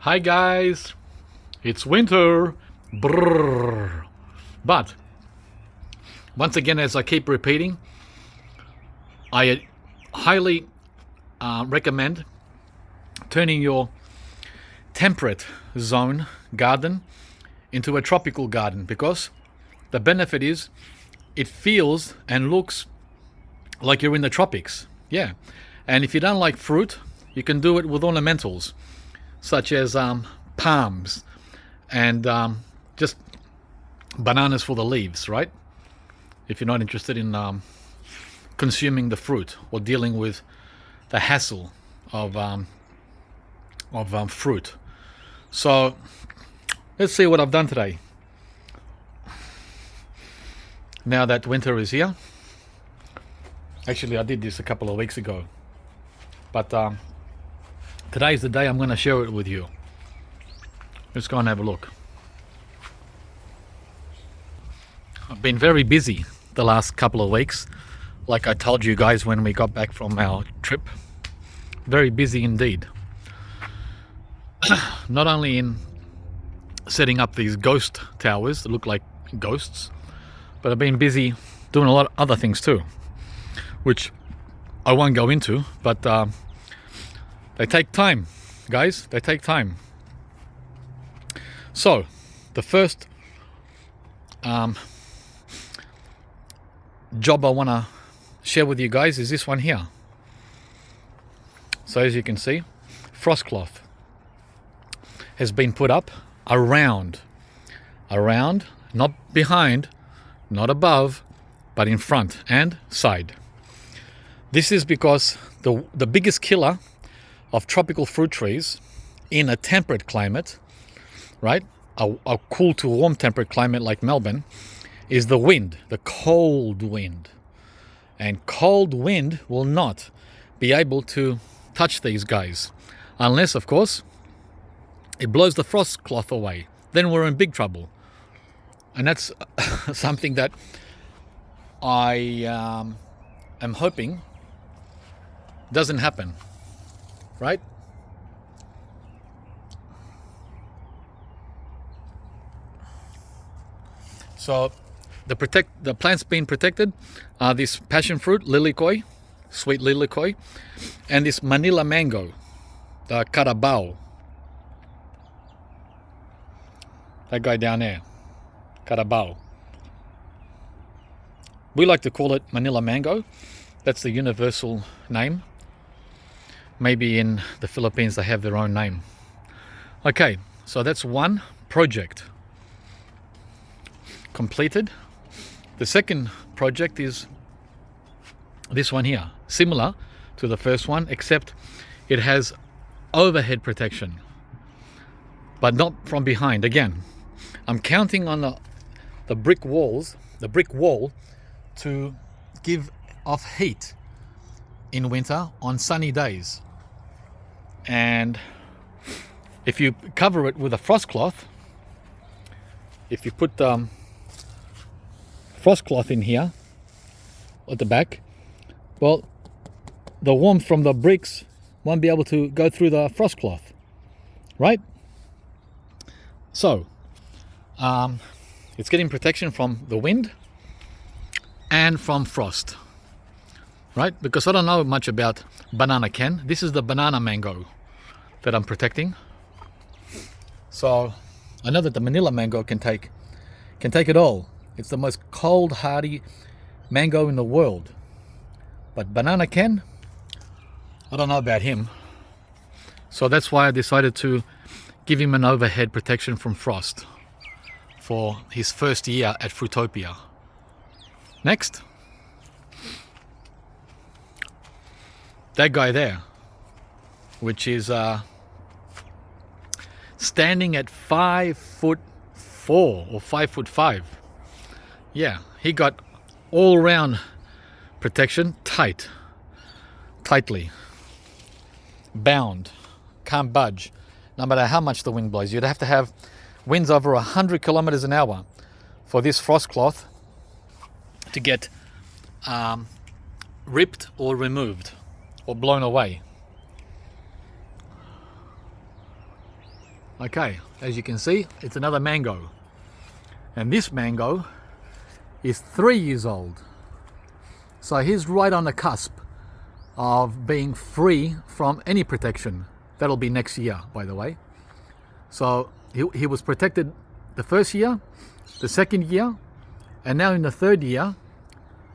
Hi guys, it's winter. Brrr. But once again, as I keep repeating, I highly recommend turning your temperate zone garden into a tropical garden, because the benefit is it feels and looks like you're in the tropics. Yeah. And if you don't like fruit, you can do it with ornamentals such as palms and just bananas for the leaves, right? If you're not interested in consuming the fruit or dealing with the hassle of fruit. So let's see what I've done today. Now that winter is here. Actually, I did this a couple of weeks ago, but today is the day I'm going to share it with you. Let's go and have a look. I've been very busy the last couple of weeks, like I told you guys when we got back from our trip. Very busy indeed. Not only in setting up these ghost towers that look like ghosts, but I've been busy doing a lot of other things too, which I won't go into, but they take time, guys. They take time. So, the first job I want to share with you guys is this one here. So, as you can see, frost cloth has been put up around, not behind, not above, but in front and side. This is because the biggest killer of tropical fruit trees in a temperate climate, right? A cool to warm temperate climate like Melbourne, is the wind, the cold wind. And cold wind will not be able to touch these guys unless, of course, it blows the frost cloth away. Then we're in big trouble. And that's something that I am hoping doesn't happen, right? So the plants being protected are this passion fruit, lilikoi, sweet lilikoi, and this Manila mango, the carabao. That guy down there, carabao. We like to call it Manila mango. That's the universal name. Maybe in the Philippines they have their own name. Okay, so that's one project completed. The second project is this one here, similar to the first one, except it has overhead protection, but not from behind. Again, I'm counting on the brick wall to give off heat in winter on sunny days. And if you cover it with a frost cloth, if you put frost cloth in here at the back, well, the warmth from the bricks won't be able to go through the frost cloth, right? So it's getting protection from the wind and from frost, right? Because I don't know much about banana can. This is the banana mango that I'm protecting. So I know that the Manila mango can take it all. It's the most cold hardy mango in the world. But banana can, I don't know about him. So that's why I decided to give him an overhead protection from frost for his first year at Fruitopia. Next, that guy there, which is standing at 5'4" or 5'5". Yeah, he got all round protection, tightly bound, can't budge, no matter how much the wind blows. You'd have to have winds over 100 kilometers an hour for this frost cloth to get ripped or removed or blown away. Okay, as you can see, it's another mango. And this mango is 3 years old. So he's right on the cusp of being free from any protection. That'll be next year, by the way. So he was protected the first year, the second year, and now in the third year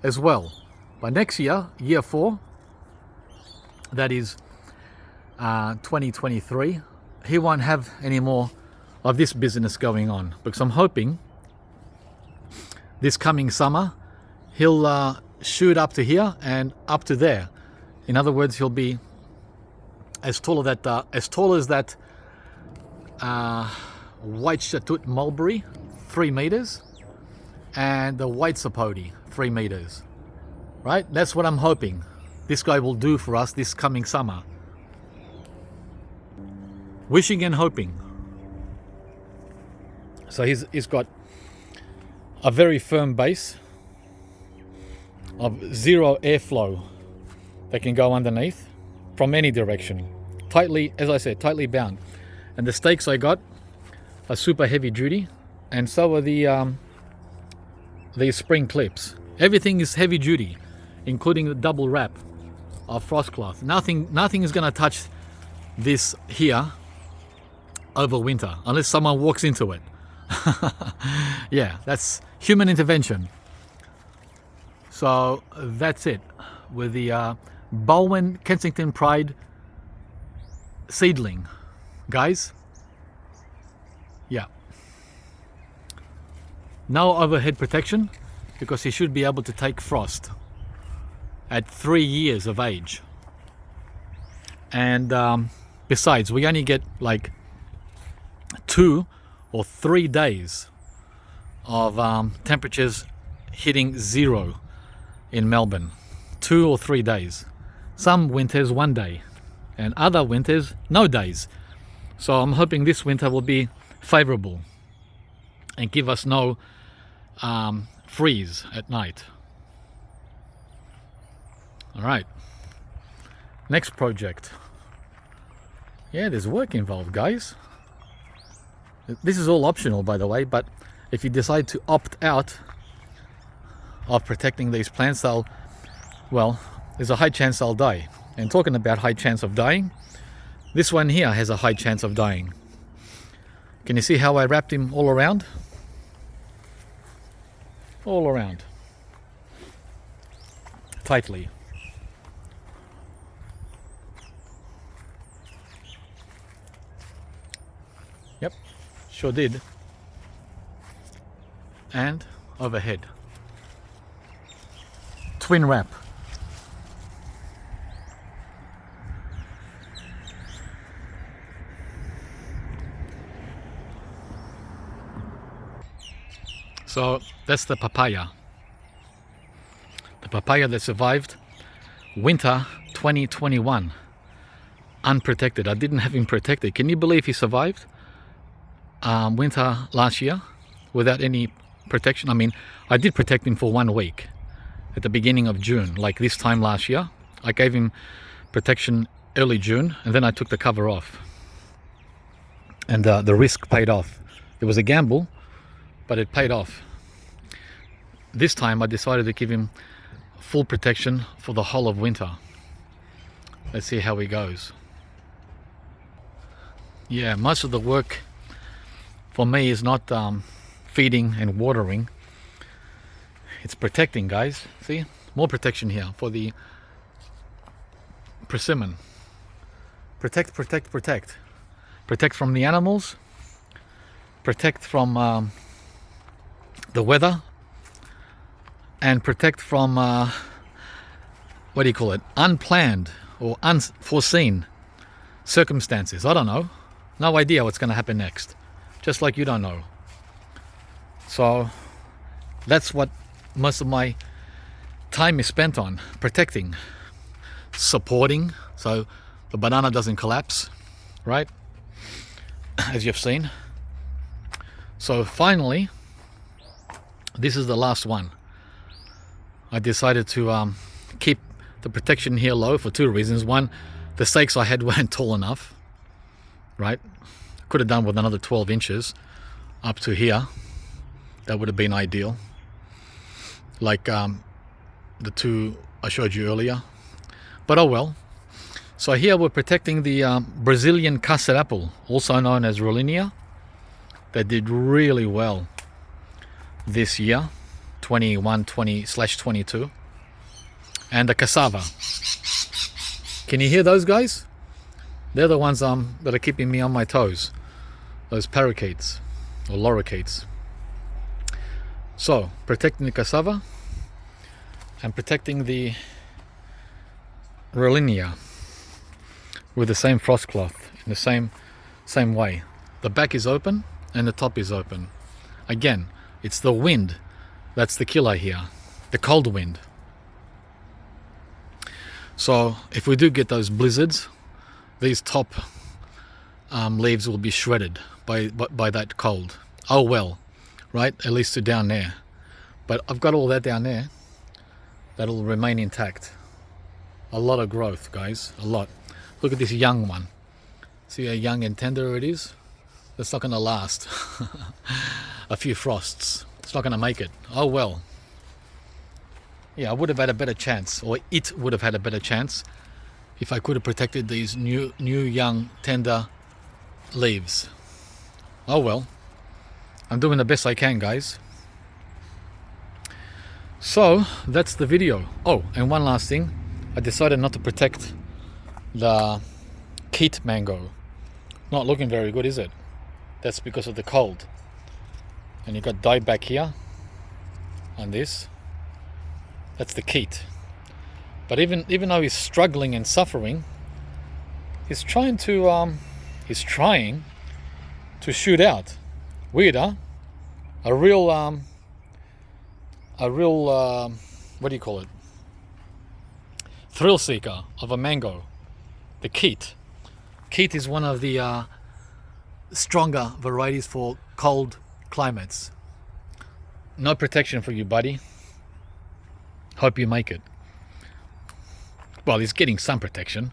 as well. But next year, year 4, that is 2023, he won't have any more of this business going on, because I'm hoping this coming summer he'll shoot up to here and up to there. In other words, he'll be as tall as that white Shatut mulberry, 3 meters, and the white sapodi, 3 meters. Right? That's what I'm hoping this guy will do for us this coming summer. Wishing and hoping. So he's got a very firm base of zero airflow that can go underneath from any direction. Tightly, as I said, tightly bound. And the stakes I got are super heavy duty, and so are the spring clips. Everything is heavy duty, including the double wrap of frost cloth. Nothing is going to touch this here over winter unless someone walks into it. Yeah, that's human intervention. So that's it with the Bowen Kensington Pride seedling, guys. Yeah, no overhead protection because he should be able to take frost at 3 years of age. And besides, we only get like 2 or 3 days of temperatures hitting 0 in Melbourne. 2 or 3 days. Some winters 1 day, and other winters no days. So I'm hoping this winter will be favorable and give us no freeze at night. All right, next project. Yeah, there's work involved, guys. This is all optional, by the way, but if you decide to opt out of protecting these plants, there's a high chance they'll die. And talking about high chance of dying, this one here has a high chance of dying. Can you see how I wrapped him all around? All around. Tightly. Yep, sure did. And overhead. Twin wrap. So that's the papaya. The papaya that survived winter 2021. Unprotected. I didn't have him protected. Can you believe he survived winter last year without any protection? I mean, I did protect him for 1 week at the beginning of June, like this time last year. I gave him protection early June, and then I took the cover off. And the risk paid off. It was a gamble, but it paid off. This time I decided to give him full protection for the whole of winter. Let's see how he goes. Yeah, most of the work for me is not feeding and watering. It's protecting, guys. See? More protection here for the persimmon. Protect, protect, protect. Protect from the animals. Protect from the weather. And protect from, what do you call it? Unplanned or unforeseen circumstances. I don't know. No idea what's going to happen next. Just like you don't know. So that's what most of my time is spent on. Protecting. Supporting. So the banana doesn't collapse. Right? As you've seen. So finally, this is the last one. I decided to keep the protection here low for 2 reasons. One, the stakes I had weren't tall enough. Right? could have done with another 12 inches up to here. That would have been ideal, like the two I showed you earlier, but oh well. So here we're protecting the Brazilian custard apple, also known as Rollinia. They did really well this year, 21/20/22. And the cassava. Can you hear those guys? They're the ones that are keeping me on my toes. Those parakeets or lorikeets. So protecting the cassava and protecting the Rollinia with the same frost cloth in the same way. The back is open and the top is open. Again, it's the wind that's the killer here, the cold wind. So if we do get those blizzards, these top leaves will be shredded by that cold. Oh well, right? At least to down there. But I've got all that down there. That'll remain intact. A lot of growth, guys. A lot. Look at this young one. See how young and tender it is? That's not going to last. A few frosts. It's not going to make it. Oh well. Yeah, I would have had a better chance, or it would have had a better chance if I could have protected these new young tender leaves. Oh well. I'm doing the best I can, guys. So that's the video. Oh, and one last thing. I decided not to protect the Keat mango. Not looking very good, is it? That's because of the cold. And you got dye back here on this. That's the Keat. But even though he's struggling and suffering, he's trying to shoot out. Weird, huh? A real what do you call it? Thrill seeker of a mango. The Keat. Keat is one of the stronger varieties for cold climates. No protection for you, buddy. Hope you make it. Well, he's getting some protection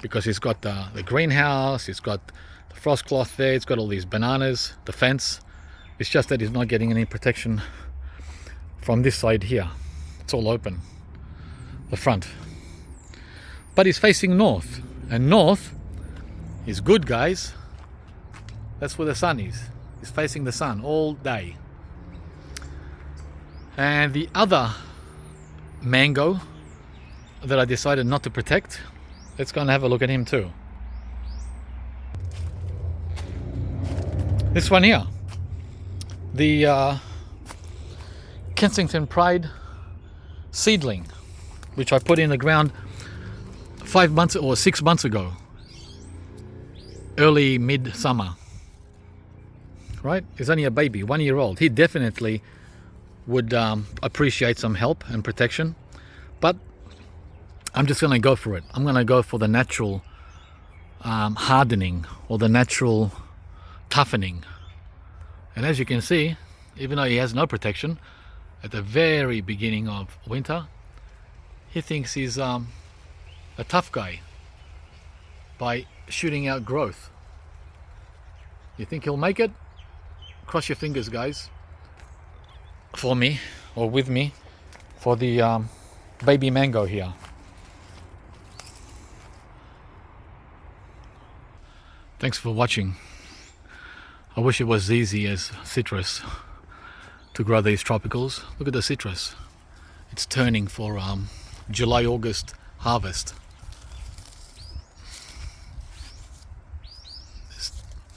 because he's got the greenhouse, he's got the frost cloth there, he's got all these bananas, the fence. It's just that he's not getting any protection from this side here. It's all open, the front. But he's facing north, and north is good, guys. That's where the sun is. He's facing the sun all day. And the other mango that I decided not to protect, let's go and have a look at him too. This one here, the Kensington Pride seedling, which I put in the ground 5 months or 6 months ago, early mid-summer. Right? He's only a baby, 1 year old. He definitely would appreciate some help and protection, but I'm just going to go for it. I'm going to go for the natural hardening or the natural toughening. And as you can see, even though he has no protection, at the very beginning of winter, he thinks he's a tough guy by shooting out growth. You think he'll make it? Cross your fingers, guys, for me, or with me, for the baby mango here. Thanks for watching. I wish it was easy as citrus to grow these tropicals. Look at the citrus. It's turning for July, August harvest. There's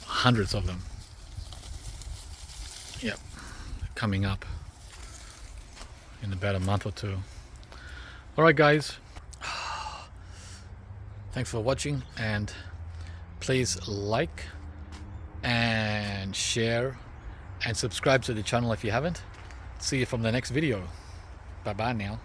hundreds of them. Yep, coming up in about a month or two. Alright guys, thanks for watching, and please like and share and subscribe to the channel if you haven't. See you from the next video. Bye bye now.